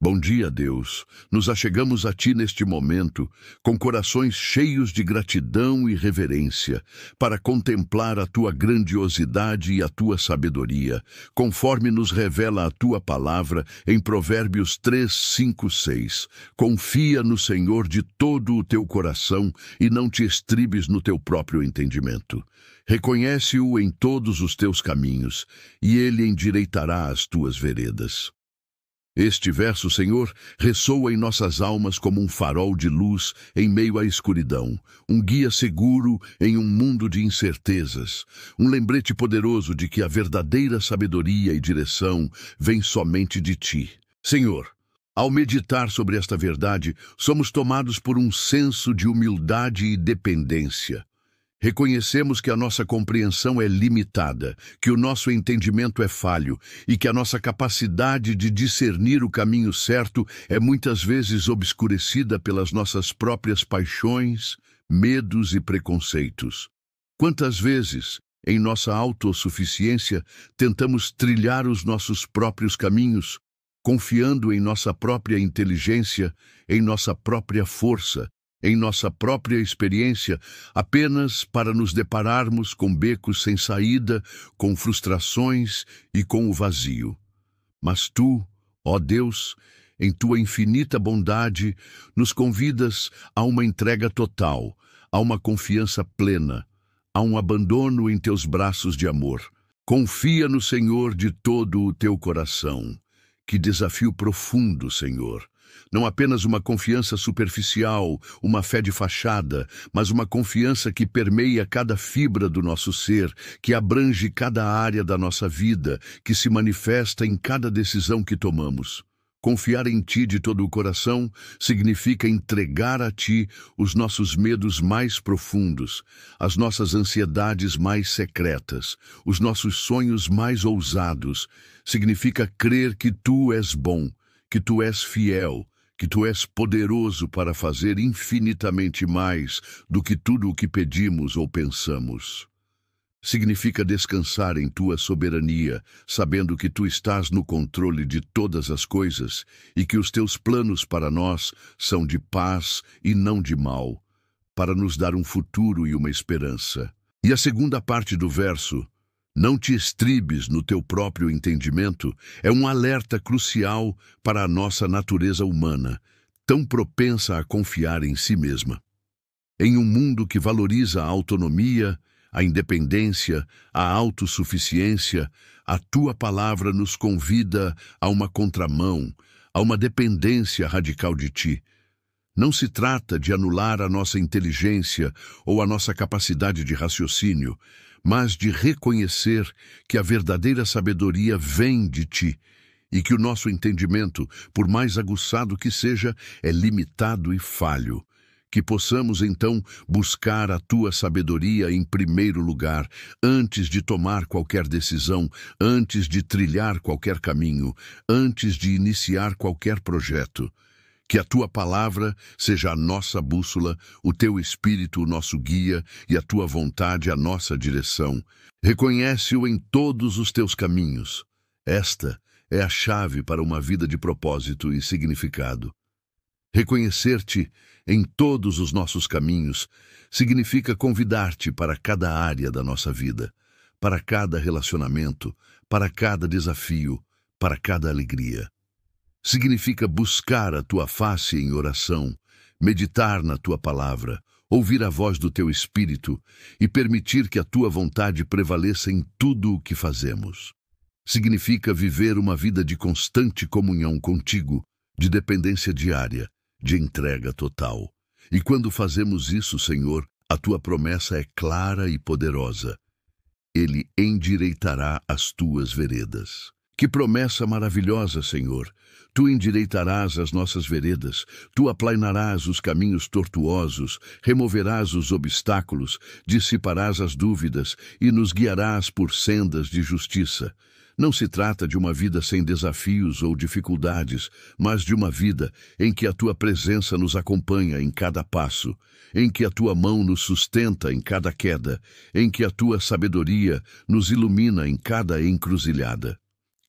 Bom dia, Deus. Nos achegamos a Ti neste momento, com corações cheios de gratidão e reverência, para contemplar a Tua grandiosidade e a Tua sabedoria, conforme nos revela a Tua palavra em Provérbios 3, 5, 6. Confia no Senhor de todo o teu coração e não te estribes no teu próprio entendimento. Reconhece-o em todos os teus caminhos, e Ele endireitará as tuas veredas. Este verso, Senhor, ressoa em nossas almas como um farol de luz em meio à escuridão, um guia seguro em um mundo de incertezas, um lembrete poderoso de que a verdadeira sabedoria e direção vem somente de Ti. Senhor, ao meditar sobre esta verdade, somos tomados por um senso de humildade e dependência. Reconhecemos que a nossa compreensão é limitada, que o nosso entendimento é falho e que a nossa capacidade de discernir o caminho certo é muitas vezes obscurecida pelas nossas próprias paixões, medos e preconceitos. Quantas vezes, em nossa autossuficiência, tentamos trilhar os nossos próprios caminhos, confiando em nossa própria inteligência, em nossa própria força, em nossa própria experiência, apenas para nos depararmos com becos sem saída, com frustrações e com o vazio. Mas Tu, ó Deus, em Tua infinita bondade, nos convidas a uma entrega total, a uma confiança plena, a um abandono em Teus braços de amor. Confia no Senhor de todo o teu coração. Que desafio profundo, Senhor! Não apenas uma confiança superficial, uma fé de fachada, mas uma confiança que permeia cada fibra do nosso ser, que abrange cada área da nossa vida, que se manifesta em cada decisão que tomamos. Confiar em Ti de todo o coração significa entregar a Ti os nossos medos mais profundos, as nossas ansiedades mais secretas, os nossos sonhos mais ousados. Significa crer que Tu és bom, que Tu és fiel, que Tu és poderoso para fazer infinitamente mais do que tudo o que pedimos ou pensamos. Significa descansar em Tua soberania, sabendo que Tu estás no controle de todas as coisas e que os Teus planos para nós são de paz e não de mal, para nos dar um futuro e uma esperança. E a segunda parte do verso, não te estribes no teu próprio entendimento, é um alerta crucial para a nossa natureza humana, tão propensa a confiar em si mesma. Em um mundo que valoriza a autonomia, a independência, a autossuficiência, a Tua palavra nos convida a uma contramão, a uma dependência radical de Ti. Não se trata de anular a nossa inteligência ou a nossa capacidade de raciocínio, mas de reconhecer que a verdadeira sabedoria vem de Ti e que o nosso entendimento, por mais aguçado que seja, é limitado e falho. Que possamos, então, buscar a Tua sabedoria em primeiro lugar, antes de tomar qualquer decisão, antes de trilhar qualquer caminho, antes de iniciar qualquer projeto. Que a Tua palavra seja a nossa bússola, o Teu Espírito o nosso guia e a Tua vontade a nossa direção. Reconhece-o em todos os Teus caminhos. Esta é a chave para uma vida de propósito e significado. Reconhecer-te em todos os nossos caminhos significa convidar-te para cada área da nossa vida, para cada relacionamento, para cada desafio, para cada alegria. Significa buscar a Tua face em oração, meditar na Tua palavra, ouvir a voz do Teu Espírito e permitir que a Tua vontade prevaleça em tudo o que fazemos. Significa viver uma vida de constante comunhão contigo, de dependência diária, de entrega total. E quando fazemos isso, Senhor, a Tua promessa é clara e poderosa. Ele endireitará as Tuas veredas. Que promessa maravilhosa, Senhor! Tu endireitarás as nossas veredas, Tu aplainarás os caminhos tortuosos, removerás os obstáculos, dissiparás as dúvidas e nos guiarás por sendas de justiça. Não se trata de uma vida sem desafios ou dificuldades, mas de uma vida em que a Tua presença nos acompanha em cada passo, em que a Tua mão nos sustenta em cada queda, em que a Tua sabedoria nos ilumina em cada encruzilhada.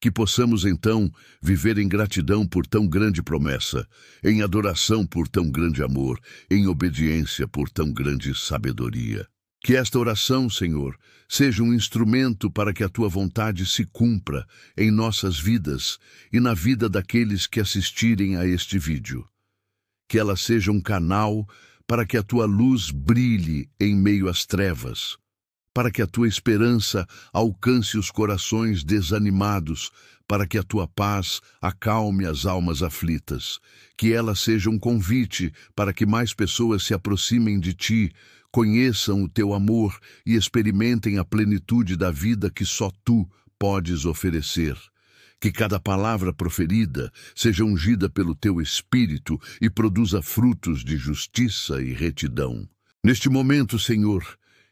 Que possamos, então, viver em gratidão por tão grande promessa, em adoração por tão grande amor, em obediência por tão grande sabedoria. Que esta oração, Senhor, seja um instrumento para que a Tua vontade se cumpra em nossas vidas e na vida daqueles que assistirem a este vídeo. Que ela seja um canal para que a Tua luz brilhe em meio às trevas, para que a Tua esperança alcance os corações desanimados, para que a Tua paz acalme as almas aflitas. Que ela seja um convite para que mais pessoas se aproximem de Ti, conheçam o Teu amor e experimentem a plenitude da vida que só Tu podes oferecer. Que cada palavra proferida seja ungida pelo Teu Espírito e produza frutos de justiça e retidão. Neste momento, Senhor,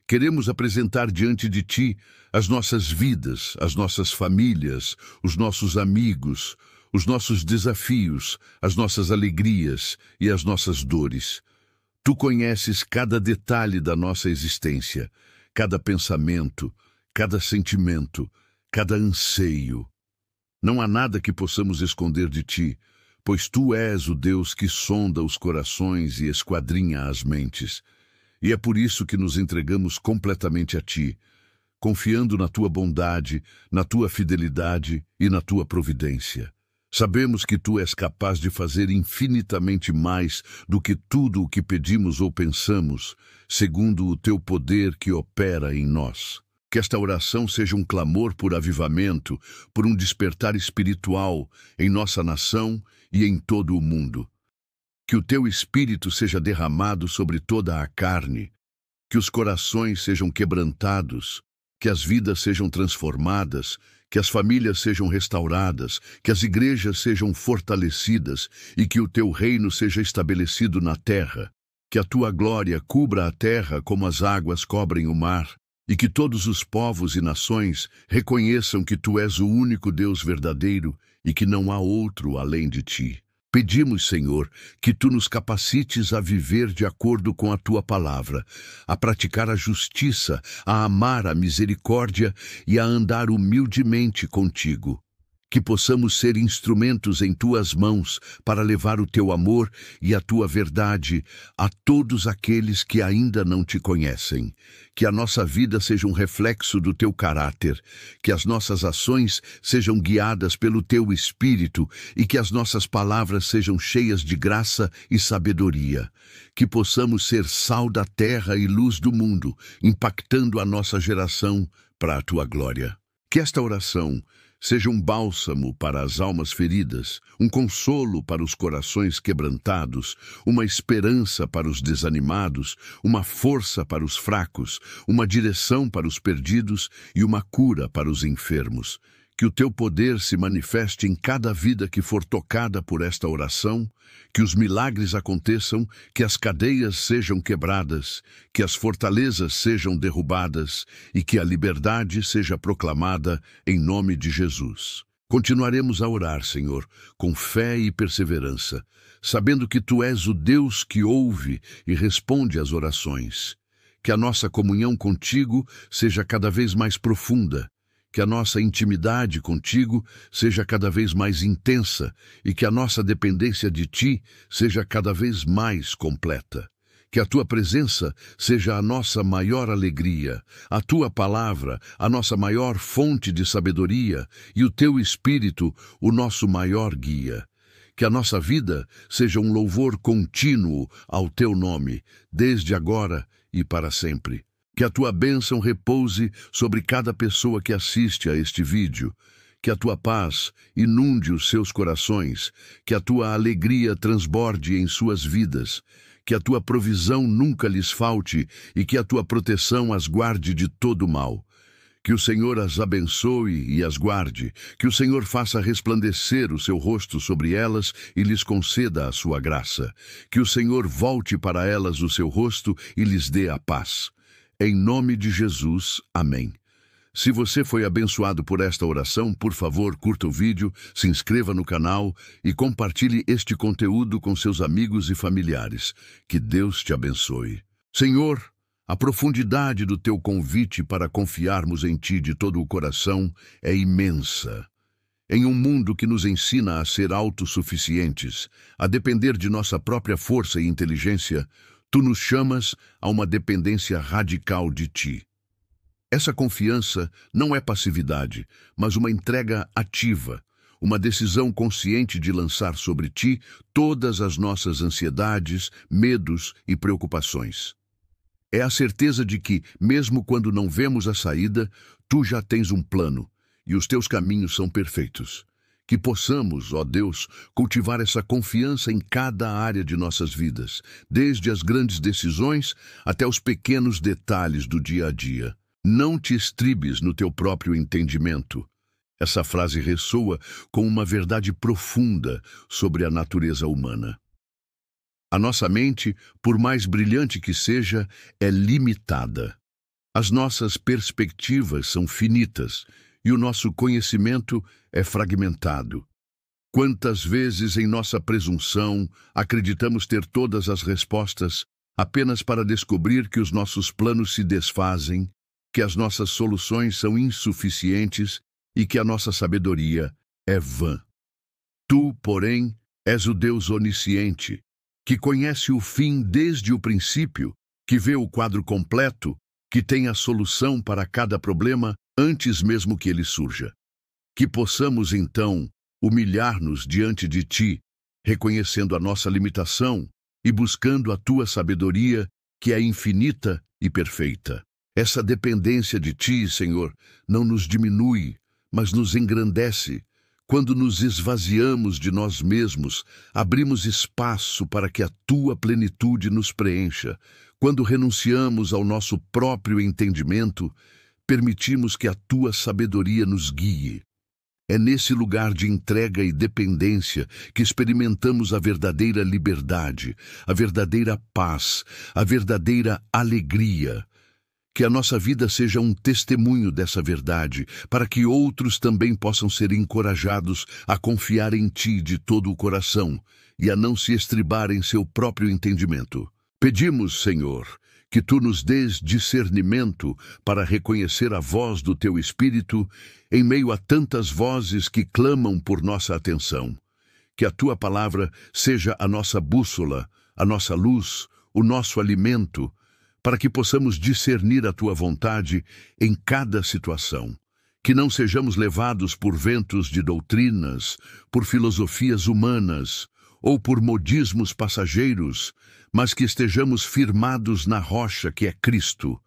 queremos apresentar diante de Ti as nossas vidas, as nossas famílias, os nossos amigos, os nossos desafios, as nossas alegrias e as nossas dores. Tu conheces cada detalhe da nossa existência, cada pensamento, cada sentimento, cada anseio. Não há nada que possamos esconder de Ti, pois Tu és o Deus que sonda os corações e esquadrinha as mentes. E é por isso que nos entregamos completamente a Ti, confiando na Tua bondade, na Tua fidelidade e na Tua providência. Sabemos que Tu és capaz de fazer infinitamente mais do que tudo o que pedimos ou pensamos, segundo o Teu poder que opera em nós. Que esta oração seja um clamor por avivamento, por um despertar espiritual em nossa nação e em todo o mundo. Que o Teu Espírito seja derramado sobre toda a carne, que os corações sejam quebrantados, que as vidas sejam transformadas, que as famílias sejam restauradas, que as igrejas sejam fortalecidas e que o Teu reino seja estabelecido na terra, que a Tua glória cubra a terra como as águas cobrem o mar, e que todos os povos e nações reconheçam que Tu és o único Deus verdadeiro e que não há outro além de Ti. Pedimos, Senhor, que Tu nos capacites a viver de acordo com a Tua palavra, a praticar a justiça, a amar a misericórdia e a andar humildemente contigo. Que possamos ser instrumentos em Tuas mãos para levar o Teu amor e a Tua verdade a todos aqueles que ainda não Te conhecem. Que a nossa vida seja um reflexo do Teu caráter, que as nossas ações sejam guiadas pelo Teu Espírito e que as nossas palavras sejam cheias de graça e sabedoria. Que possamos ser sal da terra e luz do mundo, impactando a nossa geração para a Tua glória. Que esta oração seja um bálsamo para as almas feridas, um consolo para os corações quebrantados, uma esperança para os desanimados, uma força para os fracos, uma direção para os perdidos e uma cura para os enfermos. Que o Teu poder se manifeste em cada vida que for tocada por esta oração, que os milagres aconteçam, que as cadeias sejam quebradas, que as fortalezas sejam derrubadas e que a liberdade seja proclamada em nome de Jesus. Continuaremos a orar, Senhor, com fé e perseverança, sabendo que Tu és o Deus que ouve e responde às orações. Que a nossa comunhão contigo seja cada vez mais profunda, que a nossa intimidade contigo seja cada vez mais intensa e que a nossa dependência de Ti seja cada vez mais completa. Que a Tua presença seja a nossa maior alegria, a Tua palavra, a nossa maior fonte de sabedoria e o Teu Espírito, o nosso maior guia. Que a nossa vida seja um louvor contínuo ao Teu nome, desde agora e para sempre. Que a Tua bênção repouse sobre cada pessoa que assiste a este vídeo. Que a Tua paz inunde os seus corações. Que a Tua alegria transborde em suas vidas. Que a Tua provisão nunca lhes falte e que a Tua proteção as guarde de todo mal. Que o Senhor as abençoe e as guarde. Que o Senhor faça resplandecer o seu rosto sobre elas e lhes conceda a sua graça. Que o Senhor volte para elas o seu rosto e lhes dê a paz. Em nome de Jesus, amém. Se você foi abençoado por esta oração, por favor, curta o vídeo, se inscreva no canal e compartilhe este conteúdo com seus amigos e familiares. Que Deus te abençoe. Senhor, a profundidade do Teu convite para confiarmos em Ti de todo o coração é imensa. Em um mundo que nos ensina a ser autossuficientes, a depender de nossa própria força e inteligência, tu nos chamas a uma dependência radical de ti. Essa confiança não é passividade, mas uma entrega ativa, uma decisão consciente de lançar sobre ti todas as nossas ansiedades, medos e preocupações. É a certeza de que, mesmo quando não vemos a saída, tu já tens um plano e os teus caminhos são perfeitos. Que possamos, ó Deus, cultivar essa confiança em cada área de nossas vidas, desde as grandes decisões até os pequenos detalhes do dia a dia. Não te estribes no teu próprio entendimento. Essa frase ressoa com uma verdade profunda sobre a natureza humana. A nossa mente, por mais brilhante que seja, é limitada. As nossas perspectivas são finitas e o nosso conhecimento é fragmentado. Quantas vezes, em nossa presunção, acreditamos ter todas as respostas apenas para descobrir que os nossos planos se desfazem, que as nossas soluções são insuficientes e que a nossa sabedoria é vã. Tu, porém, és o Deus onisciente, que conhece o fim desde o princípio, que vê o quadro completo, que tem a solução para cada problema antes mesmo que ele surja. Que possamos, então, humilhar-nos diante de ti, reconhecendo a nossa limitação e buscando a tua sabedoria, que é infinita e perfeita. Essa dependência de ti, Senhor, não nos diminui, mas nos engrandece. Quando nos esvaziamos de nós mesmos, abrimos espaço para que a tua plenitude nos preencha. Quando renunciamos ao nosso próprio entendimento, permitimos que a tua sabedoria nos guie. É nesse lugar de entrega e dependência que experimentamos a verdadeira liberdade, a verdadeira paz, a verdadeira alegria. Que a nossa vida seja um testemunho dessa verdade, para que outros também possam ser encorajados a confiar em ti de todo o coração e a não se estribar em seu próprio entendimento. Pedimos, Senhor, que tu nos dês discernimento para reconhecer a voz do teu Espírito em meio a tantas vozes que clamam por nossa atenção. Que a tua palavra seja a nossa bússola, a nossa luz, o nosso alimento, para que possamos discernir a tua vontade em cada situação. Que não sejamos levados por ventos de doutrinas, por filosofias humanas ou por modismos passageiros, mas que estejamos firmados na rocha que é Cristo,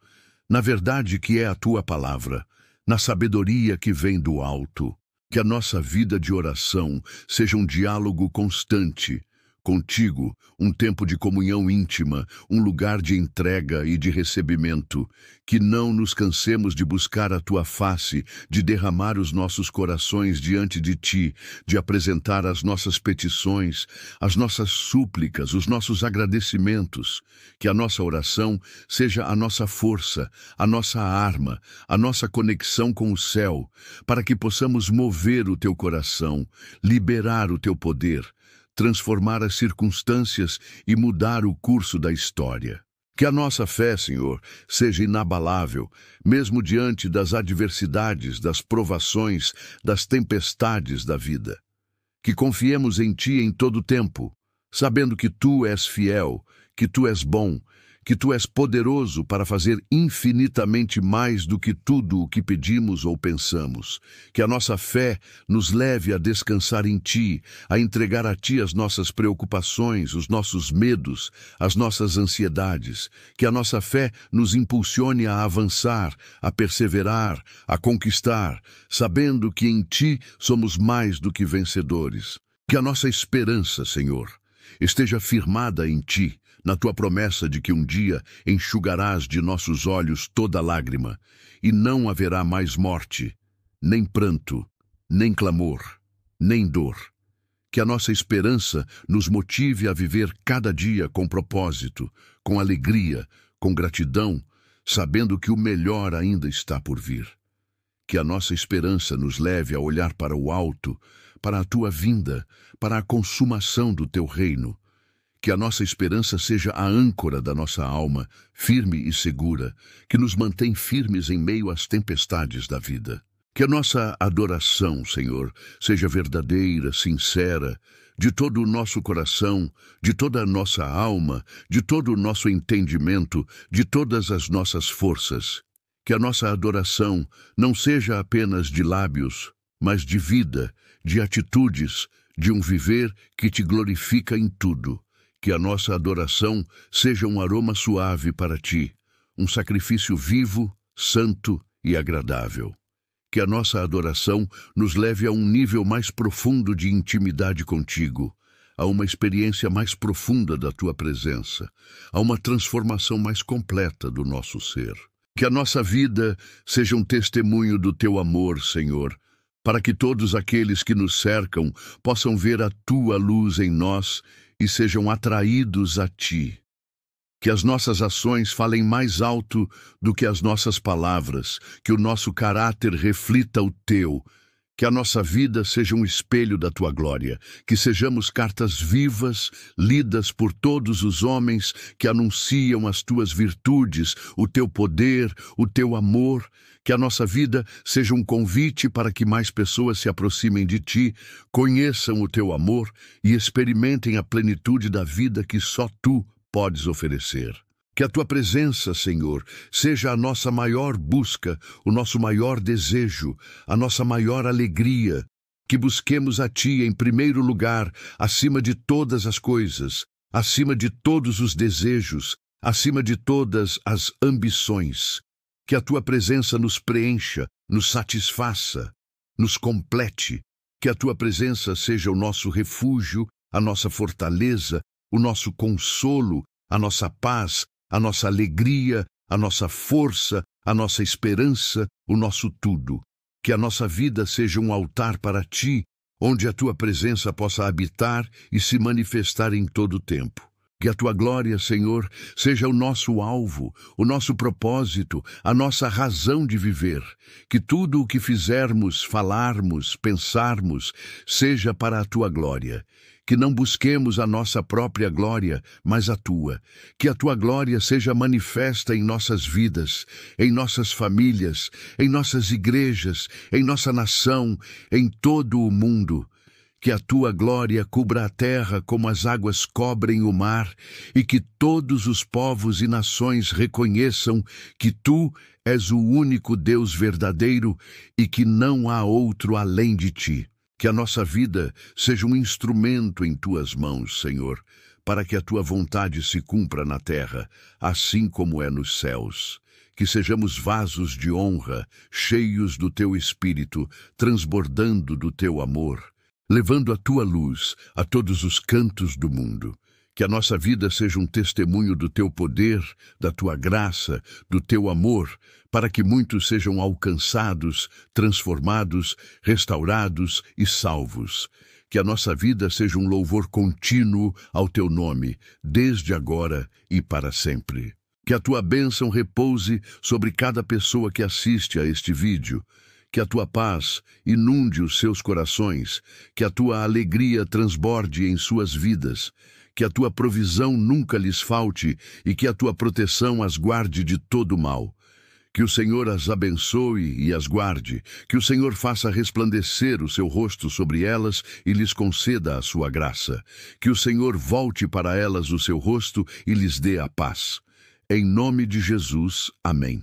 na verdade que é a tua palavra, na sabedoria que vem do alto. Que a nossa vida de oração seja um diálogo constante contigo, um tempo de comunhão íntima, um lugar de entrega e de recebimento. Que não nos cansemos de buscar a tua face, de derramar os nossos corações diante de ti, de apresentar as nossas petições, as nossas súplicas, os nossos agradecimentos. Que a nossa oração seja a nossa força, a nossa arma, a nossa conexão com o céu, para que possamos mover o teu coração, liberar o teu poder, transformar as circunstâncias e mudar o curso da história. Que a nossa fé, Senhor, seja inabalável, mesmo diante das adversidades, das provações, das tempestades da vida. Que confiemos em Ti em todo o tempo, sabendo que Tu és fiel, que Tu és bom, que Tu és poderoso para fazer infinitamente mais do que tudo o que pedimos ou pensamos. Que a nossa fé nos leve a descansar em Ti, a entregar a Ti as nossas preocupações, os nossos medos, as nossas ansiedades. Que a nossa fé nos impulsione a avançar, a perseverar, a conquistar, sabendo que em Ti somos mais do que vencedores. Que a nossa esperança, Senhor, esteja firmada em Ti, na Tua promessa de que um dia enxugarás de nossos olhos toda lágrima, e não haverá mais morte, nem pranto, nem clamor, nem dor. Que a nossa esperança nos motive a viver cada dia com propósito, com alegria, com gratidão, sabendo que o melhor ainda está por vir. Que a nossa esperança nos leve a olhar para o alto, para a Tua vinda, para a consumação do Teu reino. Que a nossa esperança seja a âncora da nossa alma, firme e segura, que nos mantém firmes em meio às tempestades da vida. Que a nossa adoração, Senhor, seja verdadeira, sincera, de todo o nosso coração, de toda a nossa alma, de todo o nosso entendimento, de todas as nossas forças. Que a nossa adoração não seja apenas de lábios, mas de vida, de atitudes, de um viver que te glorifica em tudo. Que a nossa adoração seja um aroma suave para ti, um sacrifício vivo, santo e agradável. Que a nossa adoração nos leve a um nível mais profundo de intimidade contigo, a uma experiência mais profunda da tua presença, a uma transformação mais completa do nosso ser. Que a nossa vida seja um testemunho do teu amor, Senhor, para que todos aqueles que nos cercam possam ver a tua luz em nós e sejam atraídos a ti. Que as nossas ações falem mais alto do que as nossas palavras, que o nosso caráter reflita o teu, que a nossa vida seja um espelho da tua glória, que sejamos cartas vivas, lidas por todos os homens que anunciam as tuas virtudes, o teu poder, o teu amor, que a nossa vida seja um convite para que mais pessoas se aproximem de ti, conheçam o teu amor e experimentem a plenitude da vida que só tu podes oferecer. Que a tua presença, Senhor, seja a nossa maior busca, o nosso maior desejo, a nossa maior alegria. Que busquemos a ti em primeiro lugar, acima de todas as coisas, acima de todos os desejos, acima de todas as ambições. Que a tua presença nos preencha, nos satisfaça, nos complete. Que a tua presença seja o nosso refúgio, a nossa fortaleza, o nosso consolo, a nossa paz, a nossa alegria, a nossa força, a nossa esperança, o nosso tudo. Que a nossa vida seja um altar para ti, onde a tua presença possa habitar e se manifestar em todo o tempo. Que a tua glória, Senhor, seja o nosso alvo, o nosso propósito, a nossa razão de viver. Que tudo o que fizermos, falarmos, pensarmos, seja para a tua glória. Que não busquemos a nossa própria glória, mas a tua. Que a tua glória seja manifesta em nossas vidas, em nossas famílias, em nossas igrejas, em nossa nação, em todo o mundo. Que a tua glória cubra a terra como as águas cobrem o mar, e que todos os povos e nações reconheçam que tu és o único Deus verdadeiro e que não há outro além de ti. Que a nossa vida seja um instrumento em tuas mãos, Senhor, para que a tua vontade se cumpra na terra, assim como é nos céus. Que sejamos vasos de honra, cheios do teu espírito, transbordando do teu amor, levando a tua luz a todos os cantos do mundo. Que a nossa vida seja um testemunho do teu poder, da tua graça, do teu amor, para que muitos sejam alcançados, transformados, restaurados e salvos. Que a nossa vida seja um louvor contínuo ao teu nome, desde agora e para sempre. Que a tua bênção repouse sobre cada pessoa que assiste a este vídeo. Que a tua paz inunde os seus corações, que a tua alegria transborde em suas vidas, que a tua provisão nunca lhes falte e que a tua proteção as guarde de todo mal. Que o Senhor as abençoe e as guarde, que o Senhor faça resplandecer o seu rosto sobre elas e lhes conceda a sua graça. Que o Senhor volte para elas o seu rosto e lhes dê a paz. Em nome de Jesus, amém.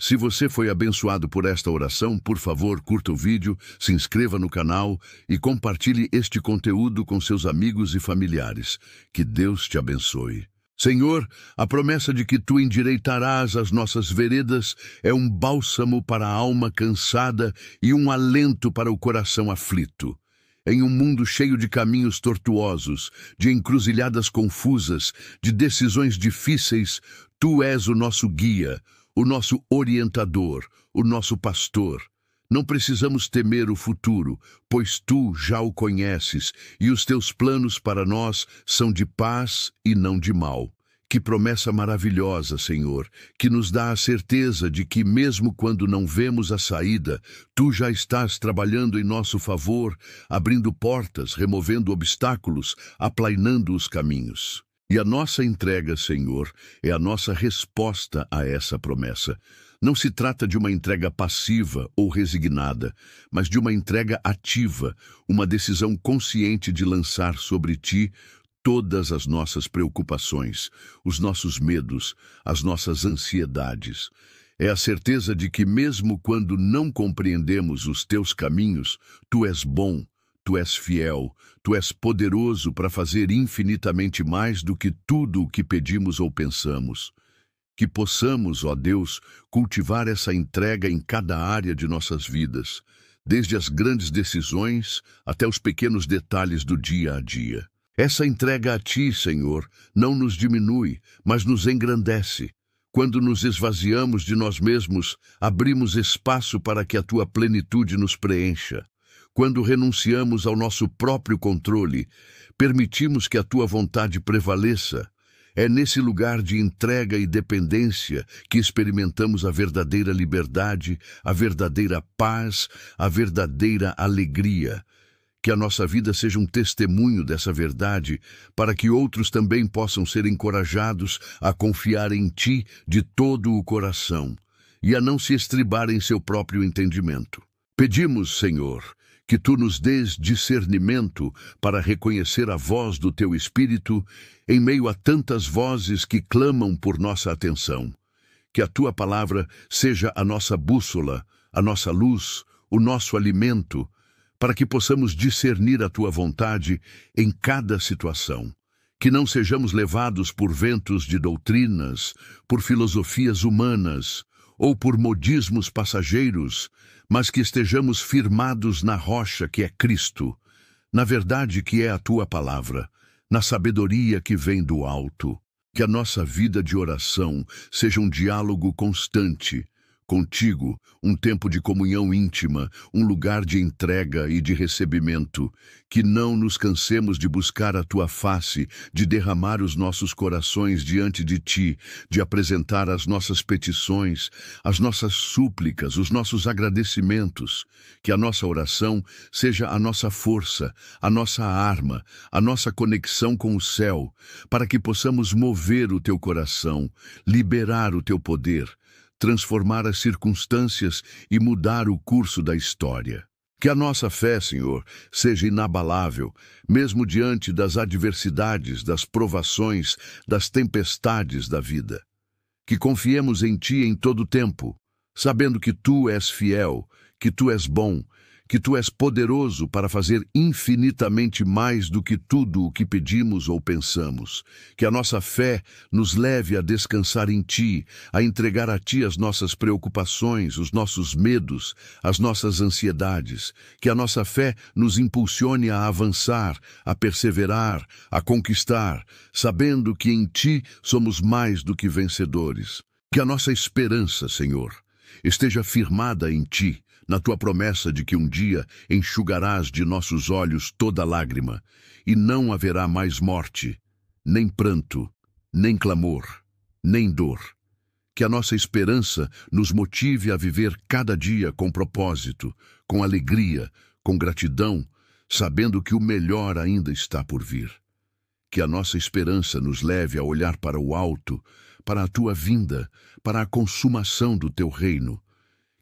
Se você foi abençoado por esta oração, por favor, curta o vídeo, se inscreva no canal e compartilhe este conteúdo com seus amigos e familiares. Que Deus te abençoe. Senhor, a promessa de que tu endireitarás as nossas veredas é um bálsamo para a alma cansada e um alento para o coração aflito. Em um mundo cheio de caminhos tortuosos, de encruzilhadas confusas, de decisões difíceis, tu és o nosso guia, o nosso orientador, o nosso pastor. Não precisamos temer o futuro, pois tu já o conheces, e os teus planos para nós são de paz e não de mal. Que promessa maravilhosa, Senhor, que nos dá a certeza de que, mesmo quando não vemos a saída, tu já estás trabalhando em nosso favor, abrindo portas, removendo obstáculos, aplainando os caminhos. E a nossa entrega, Senhor, é a nossa resposta a essa promessa. Não se trata de uma entrega passiva ou resignada, mas de uma entrega ativa, uma decisão consciente de lançar sobre ti todas as nossas preocupações, os nossos medos, as nossas ansiedades. É a certeza de que mesmo quando não compreendemos os teus caminhos, tu és bom, tu és fiel, tu és poderoso para fazer infinitamente mais do que tudo o que pedimos ou pensamos. Que possamos, ó Deus, cultivar essa entrega em cada área de nossas vidas, desde as grandes decisões até os pequenos detalhes do dia a dia. Essa entrega a Ti, Senhor, não nos diminui, mas nos engrandece. Quando nos esvaziamos de nós mesmos, abrimos espaço para que a Tua plenitude nos preencha. Quando renunciamos ao nosso próprio controle, permitimos que a Tua vontade prevaleça. É nesse lugar de entrega e dependência que experimentamos a verdadeira liberdade, a verdadeira paz, a verdadeira alegria. Que a nossa vida seja um testemunho dessa verdade, para que outros também possam ser encorajados a confiar em Ti de todo o coração e a não se estribar em seu próprio entendimento. Pedimos, Senhor, que Tu nos dês discernimento para reconhecer a voz do Teu Espírito em meio a tantas vozes que clamam por nossa atenção. Que a Tua palavra seja a nossa bússola, a nossa luz, o nosso alimento, para que possamos discernir a Tua vontade em cada situação. Que não sejamos levados por ventos de doutrinas, por filosofias humanas ou por modismos passageiros, mas que estejamos firmados na rocha que é Cristo, na verdade que é a Tua palavra, na sabedoria que vem do alto. Que a nossa vida de oração seja um diálogo constante contigo, um tempo de comunhão íntima, um lugar de entrega e de recebimento. Que não nos cansemos de buscar a Tua face, de derramar os nossos corações diante de Ti, de apresentar as nossas petições, as nossas súplicas, os nossos agradecimentos. Que a nossa oração seja a nossa força, a nossa arma, a nossa conexão com o céu, para que possamos mover o Teu coração, liberar o Teu poder, transformar as circunstâncias e mudar o curso da história. Que a nossa fé, Senhor, seja inabalável, mesmo diante das adversidades, das provações, das tempestades da vida. Que confiemos em Ti em todo o tempo, sabendo que Tu és fiel, que Tu és bom, que Tu és poderoso para fazer infinitamente mais do que tudo o que pedimos ou pensamos. Que a nossa fé nos leve a descansar em Ti, a entregar a Ti as nossas preocupações, os nossos medos, as nossas ansiedades. Que a nossa fé nos impulsione a avançar, a perseverar, a conquistar, sabendo que em Ti somos mais do que vencedores. Que a nossa esperança, Senhor, esteja firmada em Ti, na Tua promessa de que um dia enxugarás de nossos olhos toda lágrima, e não haverá mais morte, nem pranto, nem clamor, nem dor. Que a nossa esperança nos motive a viver cada dia com propósito, com alegria, com gratidão, sabendo que o melhor ainda está por vir. Que a nossa esperança nos leve a olhar para o alto, para a Tua vinda, para a consumação do Teu reino.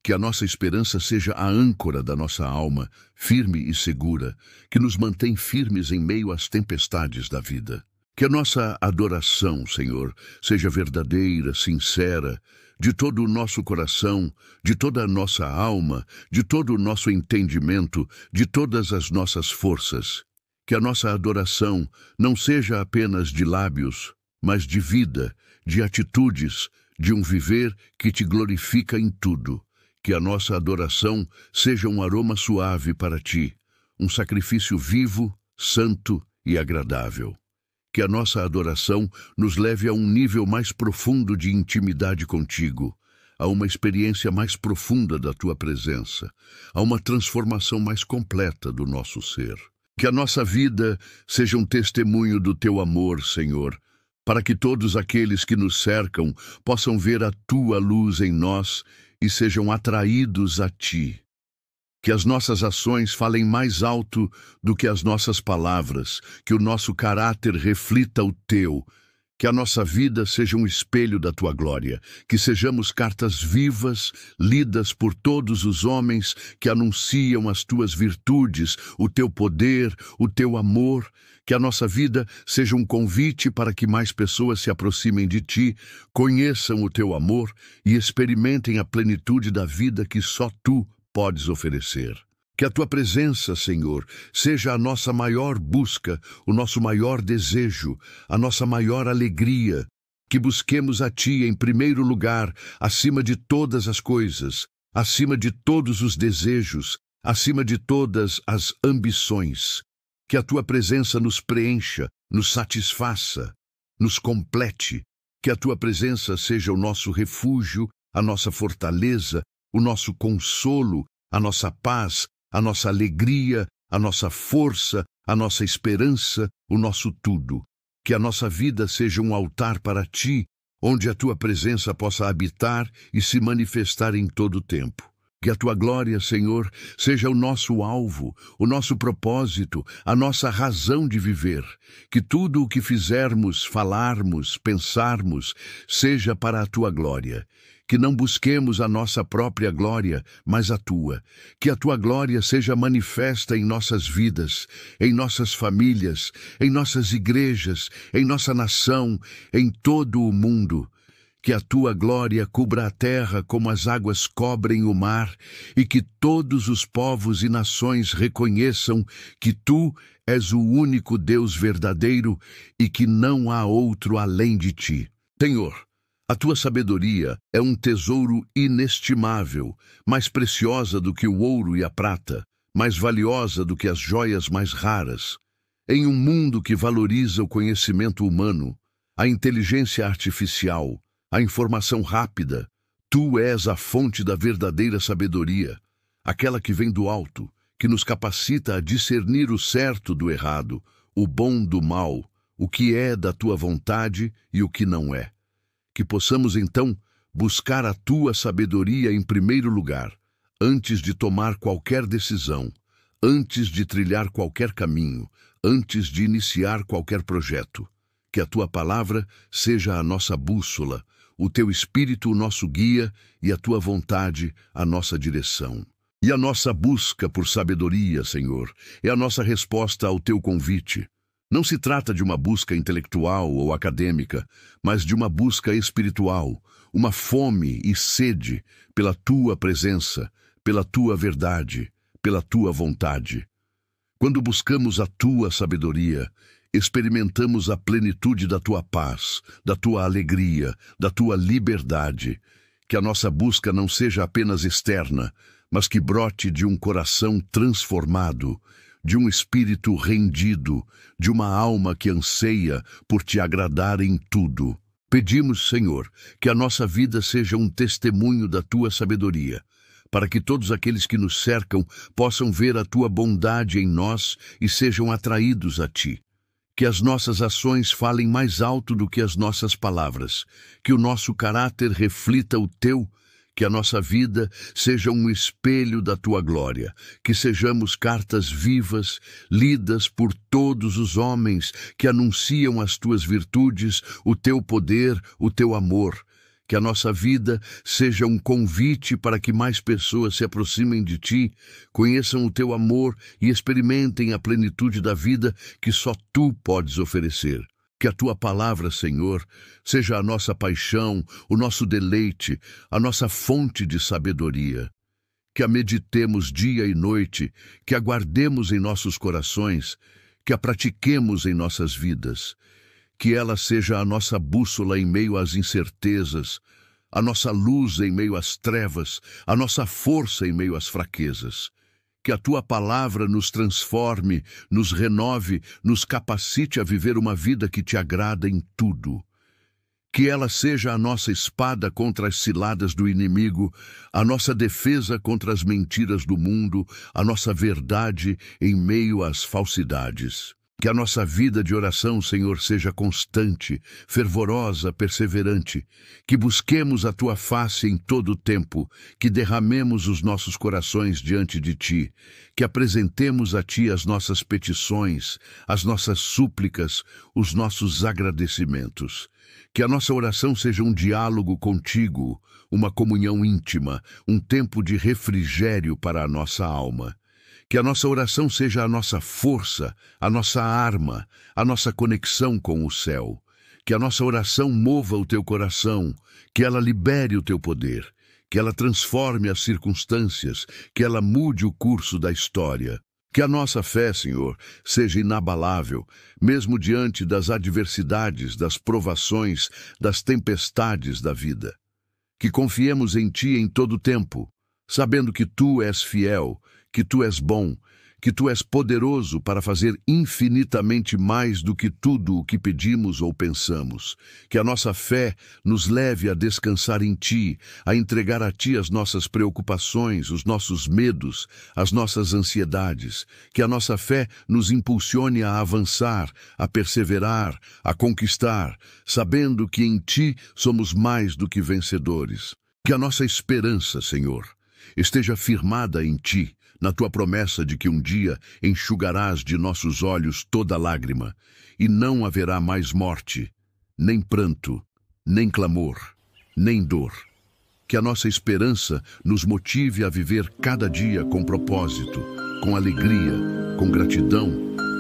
Que a nossa esperança seja a âncora da nossa alma, firme e segura, que nos mantém firmes em meio às tempestades da vida. Que a nossa adoração, Senhor, seja verdadeira, sincera, de todo o nosso coração, de toda a nossa alma, de todo o nosso entendimento, de todas as nossas forças. Que a nossa adoração não seja apenas de lábios, mas de vida, de atitudes, de um viver que Te glorifica em tudo. Que a nossa adoração seja um aroma suave para Ti, um sacrifício vivo, santo e agradável. Que a nossa adoração nos leve a um nível mais profundo de intimidade contigo, a uma experiência mais profunda da Tua presença, a uma transformação mais completa do nosso ser. Que a nossa vida seja um testemunho do Teu amor, Senhor, para que todos aqueles que nos cercam possam ver a Tua luz em nós e sejam atraídos a Ti. Que as nossas ações falem mais alto do que as nossas palavras, que o nosso caráter reflita o Teu, Que a nossa vida seja um espelho da tua glória, que sejamos cartas vivas, lidas por todos os homens que anunciam as tuas virtudes, o teu poder, o teu amor. Que a nossa vida seja um convite para que mais pessoas se aproximem de ti, conheçam o teu amor e experimentem a plenitude da vida que só tu podes oferecer. Que a tua presença, Senhor, seja a nossa maior busca, o nosso maior desejo, a nossa maior alegria. Que busquemos a ti em primeiro lugar, acima de todas as coisas, acima de todos os desejos, acima de todas as ambições. Que a tua presença nos preencha, nos satisfaça, nos complete. Que a tua presença seja o nosso refúgio, a nossa fortaleza, o nosso consolo, a nossa paz, a nossa alegria, a nossa força, a nossa esperança, o nosso tudo. Que a nossa vida seja um altar para ti, onde a tua presença possa habitar e se manifestar em todo o tempo. Que a tua glória, Senhor, seja o nosso alvo, o nosso propósito, a nossa razão de viver. Que tudo o que fizermos, falarmos, pensarmos, seja para a tua glória. Que não busquemos a nossa própria glória, mas a tua. Que a tua glória seja manifesta em nossas vidas, em nossas famílias, em nossas igrejas, em nossa nação, em todo o mundo. Que a tua glória cubra a terra como as águas cobrem o mar, e que todos os povos e nações reconheçam que tu és o único Deus verdadeiro e que não há outro além de ti. Senhor, a tua sabedoria é um tesouro inestimável, mais preciosa do que o ouro e a prata, mais valiosa do que as joias mais raras. Em um mundo que valoriza o conhecimento humano, a inteligência artificial, a informação rápida, tu és a fonte da verdadeira sabedoria, aquela que vem do alto, que nos capacita a discernir o certo do errado, o bom do mal, o que é da tua vontade e o que não é. Que possamos, então, buscar a tua sabedoria em primeiro lugar, antes de tomar qualquer decisão, antes de trilhar qualquer caminho, antes de iniciar qualquer projeto. Que a tua palavra seja a nossa bússola, o teu espírito o nosso guia e a tua vontade a nossa direção. E a nossa busca por sabedoria, Senhor, é a nossa resposta ao teu convite. Não se trata de uma busca intelectual ou acadêmica, mas de uma busca espiritual, uma fome e sede pela tua presença, pela tua verdade, pela tua vontade. Quando buscamos a tua sabedoria, experimentamos a plenitude da tua paz, da tua alegria, da tua liberdade. Que a nossa busca não seja apenas externa, mas que brote de um coração transformado, de um espírito rendido, de uma alma que anseia por te agradar em tudo. Pedimos, Senhor, que a nossa vida seja um testemunho da tua sabedoria, para que todos aqueles que nos cercam possam ver a tua bondade em nós e sejam atraídos a ti. Que as nossas ações falem mais alto do que as nossas palavras, que o nosso caráter reflita o teu, que a nossa vida seja um espelho da tua glória, que sejamos cartas vivas, lidas por todos os homens que anunciam as tuas virtudes, o teu poder, o teu amor. Que a nossa vida seja um convite para que mais pessoas se aproximem de ti, conheçam o teu amor e experimentem a plenitude da vida que só tu podes oferecer. Que a tua palavra, Senhor, seja a nossa paixão, o nosso deleite, a nossa fonte de sabedoria. Que a meditemos dia e noite, que a guardemos em nossos corações, que a pratiquemos em nossas vidas. Que ela seja a nossa bússola em meio às incertezas, a nossa luz em meio às trevas, a nossa força em meio às fraquezas. Que a tua palavra nos transforme, nos renove, nos capacite a viver uma vida que te agrada em tudo. Que ela seja a nossa espada contra as ciladas do inimigo, a nossa defesa contra as mentiras do mundo, a nossa verdade em meio às falsidades. Que a nossa vida de oração, Senhor, seja constante, fervorosa, perseverante. Que busquemos a Tua face em todo o tempo. Que derramemos os nossos corações diante de Ti. Que apresentemos a Ti as nossas petições, as nossas súplicas, os nossos agradecimentos. Que a nossa oração seja um diálogo contigo, uma comunhão íntima, um tempo de refrigério para a nossa alma. Que a nossa oração seja a nossa força, a nossa arma, a nossa conexão com o céu. Que a nossa oração mova o teu coração, que ela libere o teu poder, que ela transforme as circunstâncias, que ela mude o curso da história. Que a nossa fé, Senhor, seja inabalável, mesmo diante das adversidades, das provações, das tempestades da vida. Que confiemos em Ti em todo o tempo, sabendo que Tu és fiel, que Tu és bom, que Tu és poderoso para fazer infinitamente mais do que tudo o que pedimos ou pensamos. Que a nossa fé nos leve a descansar em Ti, a entregar a Ti as nossas preocupações, os nossos medos, as nossas ansiedades. Que a nossa fé nos impulsione a avançar, a perseverar, a conquistar, sabendo que em Ti somos mais do que vencedores. Que a nossa esperança, Senhor, esteja firmada em Ti, na Tua promessa de que um dia enxugarás de nossos olhos toda lágrima, e não haverá mais morte, nem pranto, nem clamor, nem dor. Que a nossa esperança nos motive a viver cada dia com propósito, com alegria, com gratidão,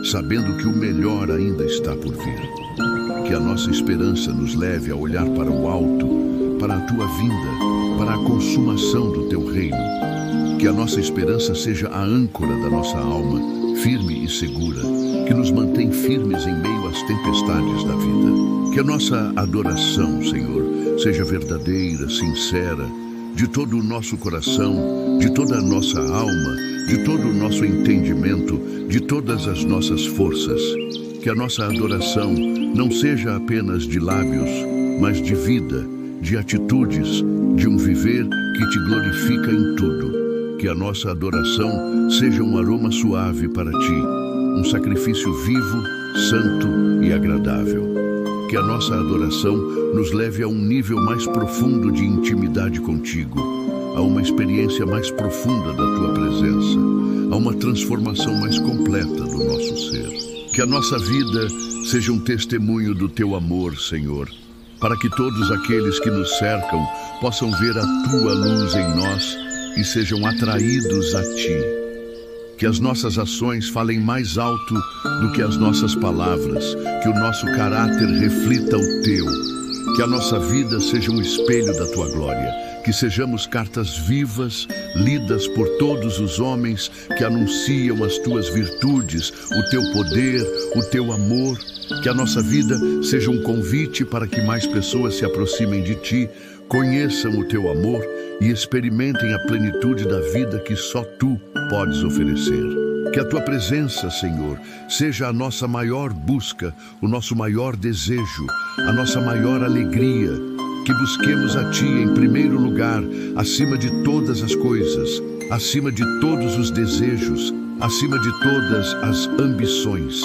sabendo que o melhor ainda está por vir. Que a nossa esperança nos leve a olhar para o alto, para a Tua vinda, para a consumação do Teu reino. Que a nossa esperança seja a âncora da nossa alma, firme e segura, que nos mantém firmes em meio às tempestades da vida. Que a nossa adoração, Senhor, seja verdadeira, sincera, de todo o nosso coração, de toda a nossa alma, de todo o nosso entendimento, de todas as nossas forças. Que a nossa adoração não seja apenas de lábios, mas de vida, de atitudes, de um viver que Te glorifica em tudo. Que a nossa adoração seja um aroma suave para Ti, um sacrifício vivo, santo e agradável. Que a nossa adoração nos leve a um nível mais profundo de intimidade contigo, a uma experiência mais profunda da Tua presença, a uma transformação mais completa do nosso ser. Que a nossa vida seja um testemunho do Teu amor, Senhor, para que todos aqueles que nos cercam possam ver a Tua luz em nós e sejam atraídos a Ti. Que as nossas ações falem mais alto do que as nossas palavras, que o nosso caráter reflita o Teu. Que a nossa vida seja um espelho da Tua glória, que sejamos cartas vivas, lidas por todos os homens que anunciam as Tuas virtudes, o Teu poder, o Teu amor. Que a nossa vida seja um convite para que mais pessoas se aproximem de Ti, conheçam o Teu amor e experimentem a plenitude da vida que só Tu podes oferecer. Que a Tua presença, Senhor, seja a nossa maior busca, o nosso maior desejo, a nossa maior alegria. Que busquemos a Ti em primeiro lugar, acima de todas as coisas, acima de todos os desejos, acima de todas as ambições.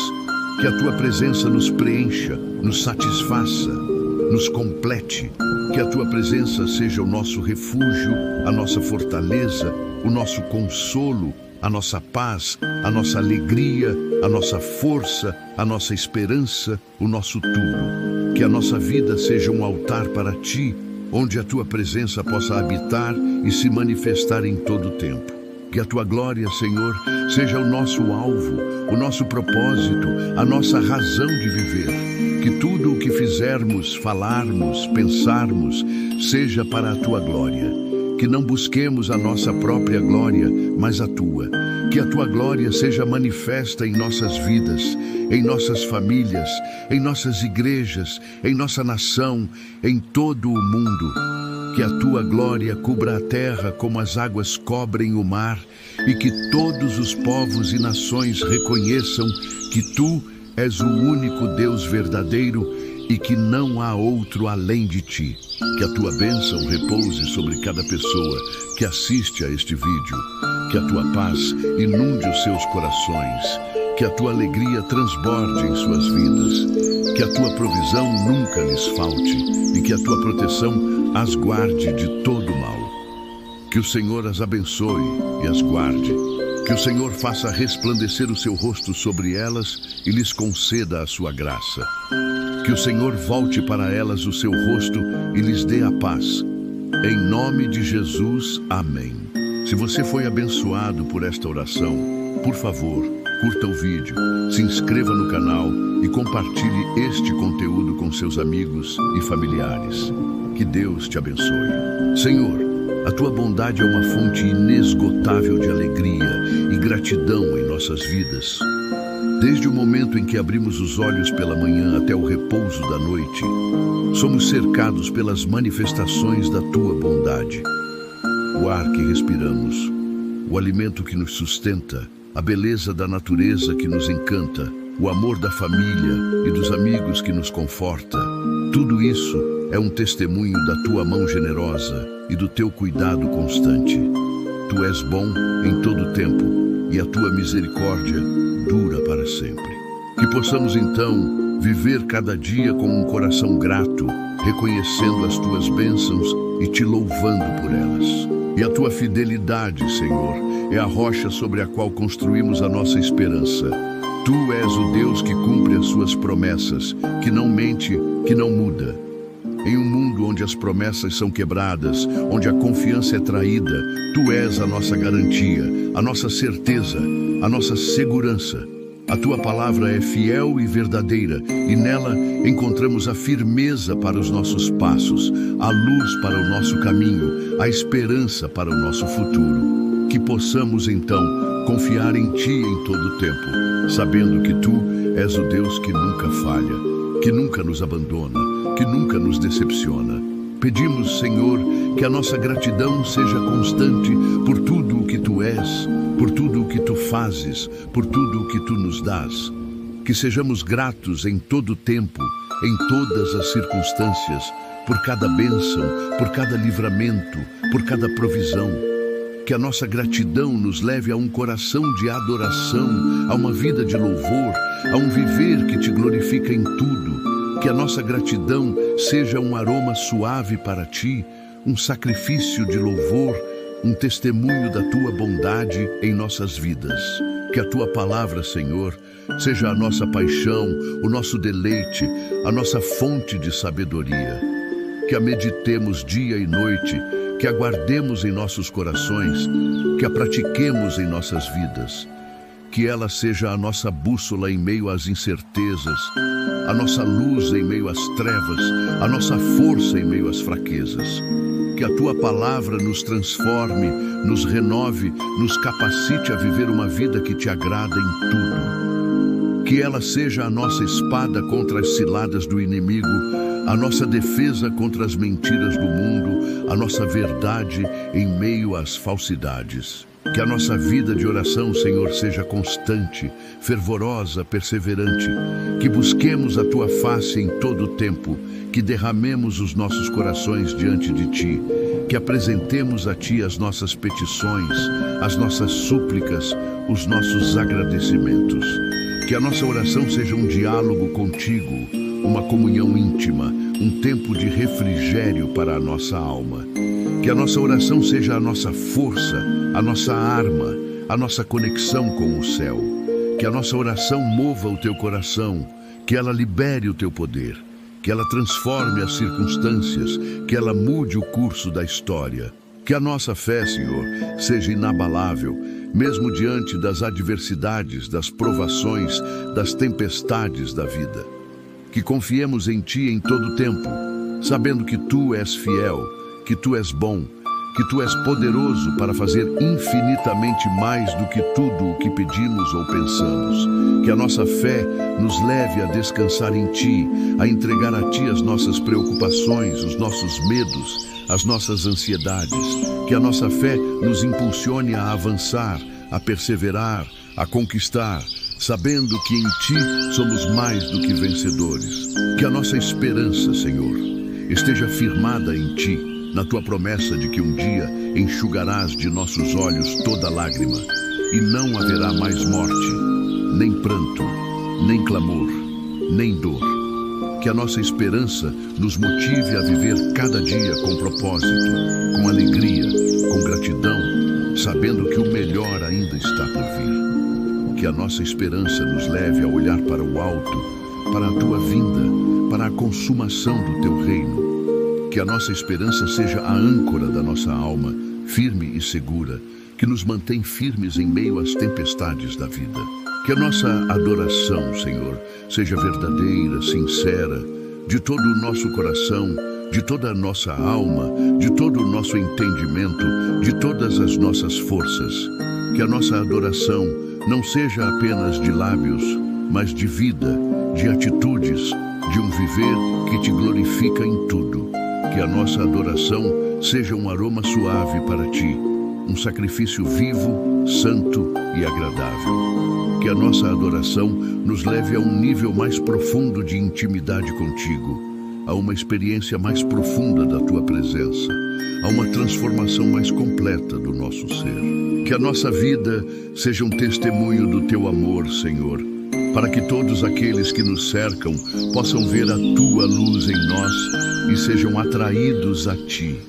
Que a Tua presença nos preencha, nos satisfaça, nos complete. Que a Tua presença seja o nosso refúgio, a nossa fortaleza, o nosso consolo, a nossa paz, a nossa alegria, a nossa força, a nossa esperança, o nosso tudo. Que a nossa vida seja um altar para Ti, onde a Tua presença possa habitar e se manifestar em todo o tempo. Que a Tua glória, Senhor, seja o nosso alvo, o nosso propósito, a nossa razão de viver. Que tudo o que fizermos, falarmos, pensarmos, seja para a Tua glória. Que não busquemos a nossa própria glória, mas a Tua. Que a Tua glória seja manifesta em nossas vidas, em nossas famílias, em nossas igrejas, em nossa nação, em todo o mundo. Que a Tua glória cubra a terra como as águas cobrem o mar, e que todos os povos e nações reconheçam que Tu és o único Deus verdadeiro e que não há outro além de Ti. Que a Tua bênção repouse sobre cada pessoa que assiste a este vídeo. Que a Tua paz inunde os seus corações. Que Que a tua alegria transborde em suas vidas, que a tua provisão nunca lhes falte e que a tua proteção as guarde de todo mal. Que o Senhor as abençoe e as guarde. Que o Senhor faça resplandecer o seu rosto sobre elas e lhes conceda a sua graça. Que o Senhor volte para elas o seu rosto e lhes dê a paz. Em nome de Jesus, amém. Se você foi abençoado por esta oração, por favor, curta o vídeo, se inscreva no canal e compartilhe este conteúdo com seus amigos e familiares. Que Deus te abençoe. Senhor, a tua bondade é uma fonte inesgotável de alegria e gratidão em nossas vidas. Desde o momento em que abrimos os olhos pela manhã até o repouso da noite, somos cercados pelas manifestações da tua bondade. O ar que respiramos, o alimento que nos sustenta, a beleza da natureza que nos encanta, o amor da família e dos amigos que nos conforta. Tudo isso é um testemunho da tua mão generosa e do teu cuidado constante. Tu és bom em todo o tempo e a tua misericórdia dura para sempre. Que possamos então viver cada dia com um coração grato, reconhecendo as tuas bênçãos e te louvando por elas. E a tua fidelidade, Senhor, é a rocha sobre a qual construímos a nossa esperança. Tu és o Deus que cumpre as suas promessas, que não mente, que não muda. Em um mundo onde as promessas são quebradas, onde a confiança é traída, tu és a nossa garantia, a nossa certeza, a nossa segurança. A tua palavra é fiel e verdadeira, e nela encontramos a firmeza para os nossos passos, a luz para o nosso caminho, a esperança para o nosso futuro. Que possamos, então, confiar em ti em todo o tempo, sabendo que tu és o Deus que nunca falha, que nunca nos abandona, que nunca nos decepciona. Pedimos, Senhor, que a nossa gratidão seja constante por tudo o que tu és, por tudo o que tu fazes, por tudo o que tu nos dás. Que sejamos gratos em todo o tempo, em todas as circunstâncias, por cada bênção, por cada livramento, por cada provisão. Que a nossa gratidão nos leve a um coração de adoração, a uma vida de louvor, a um viver que te glorifica em tudo. Que a nossa gratidão seja um aroma suave para ti, um sacrifício de louvor, um testemunho da tua bondade em nossas vidas. Que a tua palavra, Senhor, seja a nossa paixão, o nosso deleite, a nossa fonte de sabedoria. Que a meditemos dia e noite, que a guardemos em nossos corações, que a pratiquemos em nossas vidas. Que ela seja a nossa bússola em meio às incertezas, a nossa luz em meio às trevas, a nossa força em meio às fraquezas. Que a tua palavra nos transforme, nos renove, nos capacite a viver uma vida que te agrada em tudo. Que ela seja a nossa espada contra as ciladas do inimigo, a nossa defesa contra as mentiras do mundo, a nossa verdade em meio às falsidades. Que a nossa vida de oração, Senhor, seja constante, fervorosa, perseverante. Que busquemos a tua face em todo o tempo, que derramemos os nossos corações diante de ti, que apresentemos a ti as nossas petições, as nossas súplicas, os nossos agradecimentos. Que a nossa oração seja um diálogo contigo, uma comunhão íntima, um tempo de refrigério para a nossa alma. Que a nossa oração seja a nossa força, a nossa arma, a nossa conexão com o céu. Que a nossa oração mova o teu coração, que ela libere o teu poder, que ela transforme as circunstâncias, que ela mude o curso da história. Que a nossa fé, Senhor, seja inabalável, mesmo diante das adversidades, das provações, das tempestades da vida. Que confiemos em ti em todo o tempo, sabendo que tu és fiel, que tu és bom, que tu és poderoso para fazer infinitamente mais do que tudo o que pedimos ou pensamos. Que a nossa fé nos leve a descansar em ti, a entregar a ti as nossas preocupações, os nossos medos, as nossas ansiedades. Que a nossa fé nos impulsione a avançar, a perseverar, a conquistar, sabendo que em ti somos mais do que vencedores. Que a nossa esperança, Senhor, esteja firmada em ti, na tua promessa de que um dia enxugarás de nossos olhos toda lágrima, e não haverá mais morte, nem pranto, nem clamor, nem dor. Que a nossa esperança nos motive a viver cada dia com propósito, com alegria, com gratidão, sabendo que o melhor ainda está por vir. Que a nossa esperança nos leve a olhar para o alto, para a tua vinda, para a consumação do teu reino. Que a nossa esperança seja a âncora da nossa alma, firme e segura, que nos mantém firmes em meio às tempestades da vida. Que a nossa adoração, Senhor, seja verdadeira, sincera, de todo o nosso coração, de toda a nossa alma, de todo o nosso entendimento, de todas as nossas forças. Que a nossa adoração não seja apenas de lábios, mas de vida, de atitudes, de um viver que te glorifica em tudo. Que a nossa adoração seja um aroma suave para ti, um sacrifício vivo, santo e agradável. Que a nossa adoração nos leve a um nível mais profundo de intimidade contigo, a uma experiência mais profunda da tua presença, a uma transformação mais completa do nosso ser. Que a nossa vida seja um testemunho do teu amor, Senhor, para que todos aqueles que nos cercam possam ver a tua luz em nós e sejam atraídos a ti.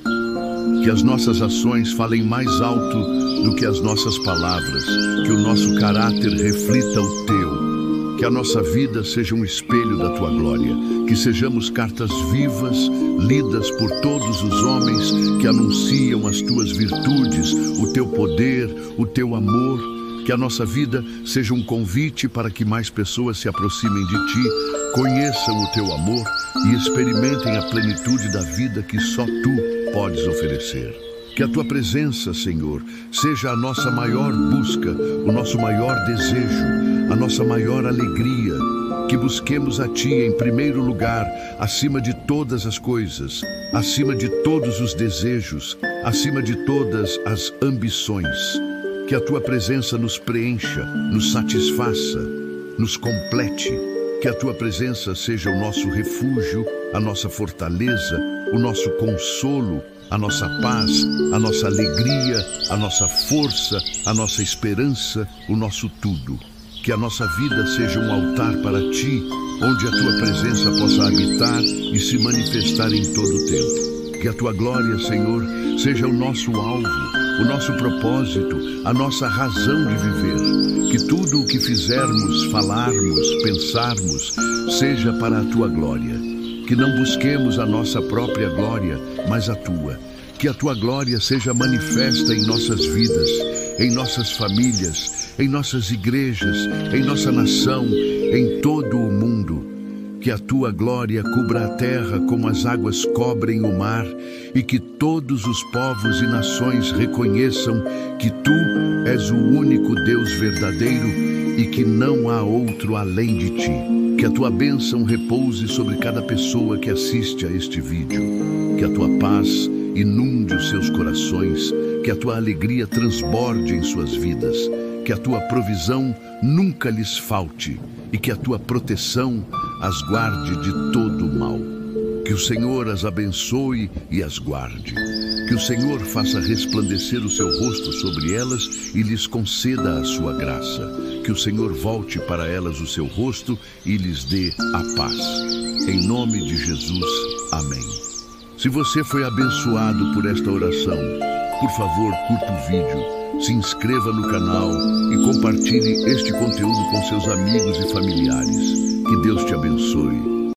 Que as nossas ações falem mais alto do que as nossas palavras, que o nosso caráter reflita o teu, que a nossa vida seja um espelho da tua glória, que sejamos cartas vivas, lidas por todos os homens que anunciam as tuas virtudes, o teu poder, o teu amor. Que a nossa vida seja um convite para que mais pessoas se aproximem de ti, conheçam o teu amor e experimentem a plenitude da vida que só tu podes oferecer. Que a tua presença, Senhor, seja a nossa maior busca, o nosso maior desejo, a nossa maior alegria. Que busquemos a ti em primeiro lugar, acima de todas as coisas, acima de todos os desejos, acima de todas as ambições. Que a tua presença nos preencha, nos satisfaça, nos complete. Que a tua presença seja o nosso refúgio, a nossa fortaleza, o nosso consolo, a nossa paz, a nossa alegria, a nossa força, a nossa esperança, o nosso tudo. Que a nossa vida seja um altar para ti, onde a tua presença possa habitar e se manifestar em todo o tempo. Que a tua glória, Senhor, seja o nosso alvo, o nosso propósito, a nossa razão de viver. Que tudo o que fizermos, falarmos, pensarmos, seja para a tua glória. Que não busquemos a nossa própria glória, mas a tua. Que a tua glória seja manifesta em nossas vidas, em nossas famílias, em nossas igrejas, em nossa nação, em todo o mundo. Que a tua glória cubra a terra como as águas cobrem o mar, e que todos os povos e nações reconheçam que tu és o único Deus verdadeiro e que não há outro além de ti. Que a tua bênção repouse sobre cada pessoa que assiste a este vídeo. Que a tua paz inunde os seus corações, que a tua alegria transborde em suas vidas, que a tua provisão nunca lhes falte e que a tua proteção as guarde de todo o mal. Que o Senhor as abençoe e as guarde. Que o Senhor faça resplandecer o seu rosto sobre elas e lhes conceda a sua graça. Que o Senhor volte para elas o seu rosto e lhes dê a paz. Em nome de Jesus, amém. Se você foi abençoado por esta oração, por favor, curta o vídeo, se inscreva no canal e compartilhe este conteúdo com seus amigos e familiares. Que Deus te abençoe.